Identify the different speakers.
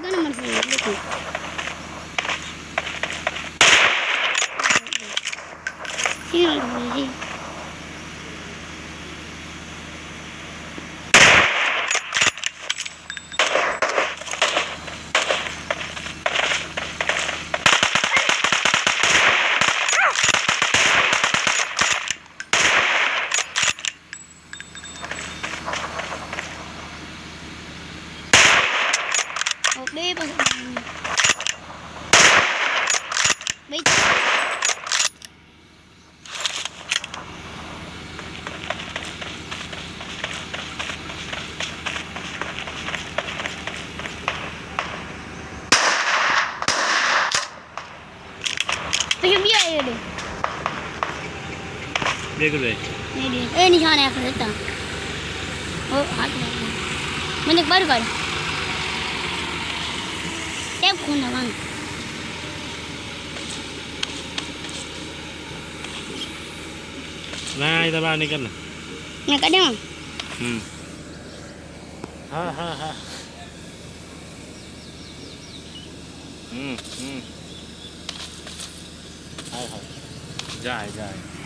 Speaker 1: कौन मर से देखो सीरियल जी બે પછી બી આવ્યો
Speaker 2: દેખ લે
Speaker 1: એ નિશાન આ કરતા ઓ હાથ મને બાર કાઢ ટેપ ખૂન વાંગ
Speaker 2: ના એ દબા નહીં કરના
Speaker 1: ને કાઢે
Speaker 2: હા હા હા હાય હાય જાય જાય